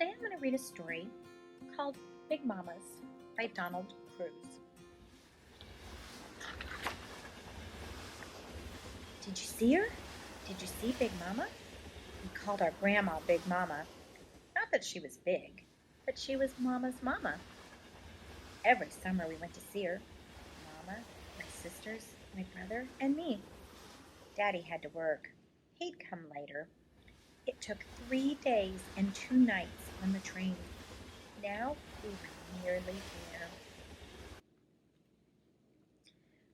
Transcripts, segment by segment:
Today I'm going to read a story called Big Mamas by Donald Cruz. Did you see her? Did you see Big Mama? We called our grandma Big Mama. Not that she was big, but she was Mama's mama. Every summer we went to see her. Mama, my sisters, my brother, and me. Daddy had to work. He'd come later. It took 3 days and 2 nights on the train. Now we were nearly there.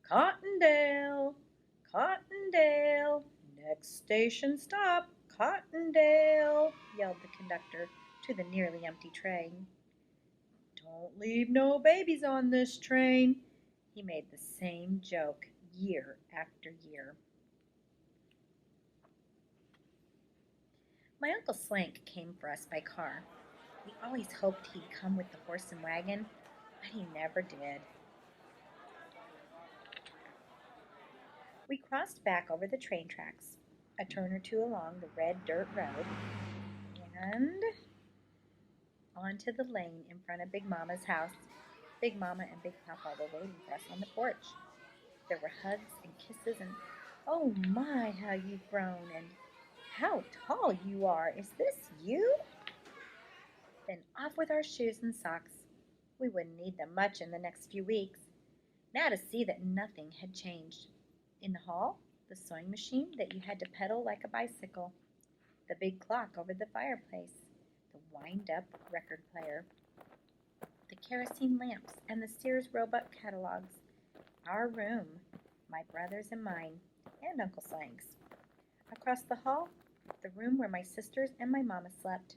Cottondale, Cottondale, next station stop, Cottondale, yelled the conductor to the nearly empty train. Don't leave no babies on this train. He made the same joke year after year. My Uncle Slank came for us by car. We always hoped he'd come with the horse and wagon, but he never did. We crossed back over the train tracks, a turn or two along the red dirt road, and onto the lane in front of Big Mama's house. Big Mama and Big Papa were waiting for us on the porch. There were hugs and kisses and, "Oh my, how you've grown," and "How tall you are! Is this you?" Then off with our shoes and socks. We wouldn't need them much in the next few weeks. Now to see that nothing had changed. In the hall, the sewing machine that you had to pedal like a bicycle, the big clock over the fireplace, the wind-up record player, the kerosene lamps, and the Sears Roebuck catalogs. Our room, my brother's and mine, and Uncle Slank's. Across the hall, the room where my sisters and my mama slept.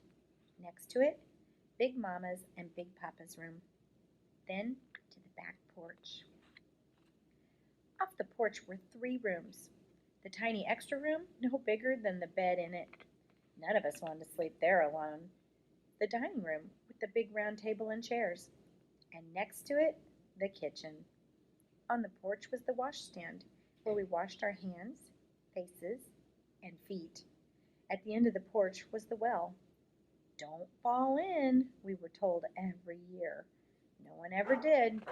Next to it, Big Mama's and Big Papa's room. Then to the back porch. Off the porch were 3 rooms. The tiny extra room, no bigger than the bed in it. None of us wanted to sleep there alone. The dining room with the big round table and chairs. And next to it, the kitchen. On the porch was the washstand, where we washed our hands, faces, and feet. At the end of the porch was the well. Don't fall in, we were told every year. No one ever did.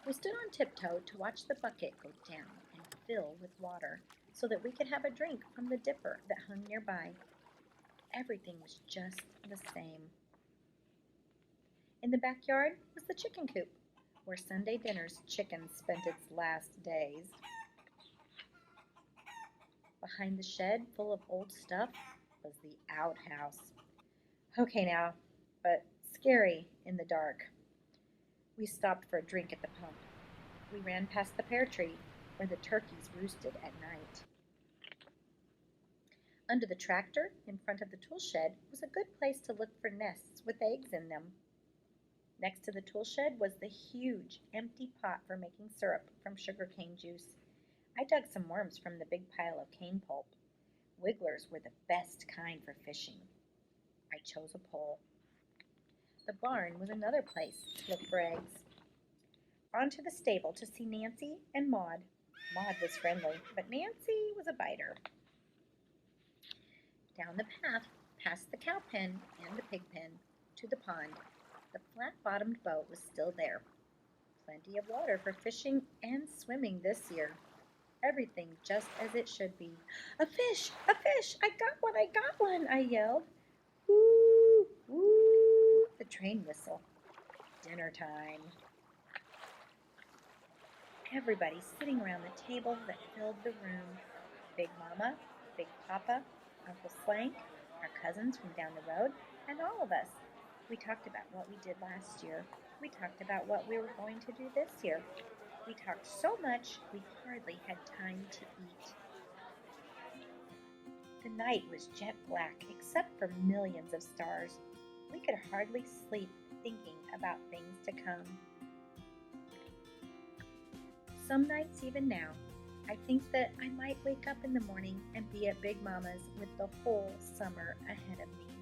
We stood on tiptoe to watch the bucket go down and fill with water so that we could have a drink from the dipper that hung nearby. Everything was just the same. In the backyard was the chicken coop, where Sunday dinner's chicken spent its last days. Behind the shed full of old stuff was the outhouse. Okay now, but scary in the dark. We stopped for a drink at the pump. We ran past the pear tree, where the turkeys roosted at night. Under the tractor, in front of the tool shed, was a good place to look for nests with eggs in them. Next to the tool shed was the huge, empty pot for making syrup from sugarcane juice. I dug some worms from the big pile of cane pulp. Wigglers were the best kind for fishing. I chose a pole. The barn was another place to look for eggs. On to the stable to see Nancy and Maud. Maud was friendly, but Nancy was a biter. Down the path, past the cow pen and the pig pen, to the pond. The flat-bottomed boat was still there. Plenty of water for fishing and swimming this year. Everything just as it should be. "A fish! A fish! I got one! I yelled. Woo! Woo! The train whistle. Dinner time. Everybody sitting around the table that filled the room. Big Mama, Big Papa, Uncle Slank, our cousins from down the road, and all of us. We talked about what we did last year. We talked about what we were going to do this year. We talked so much we hardly had time to eat. The night was jet black except for millions of stars. We could hardly sleep thinking about things to come. Some nights, even now, I think that I might wake up in the morning and be at Big Mama's with the whole summer ahead of me.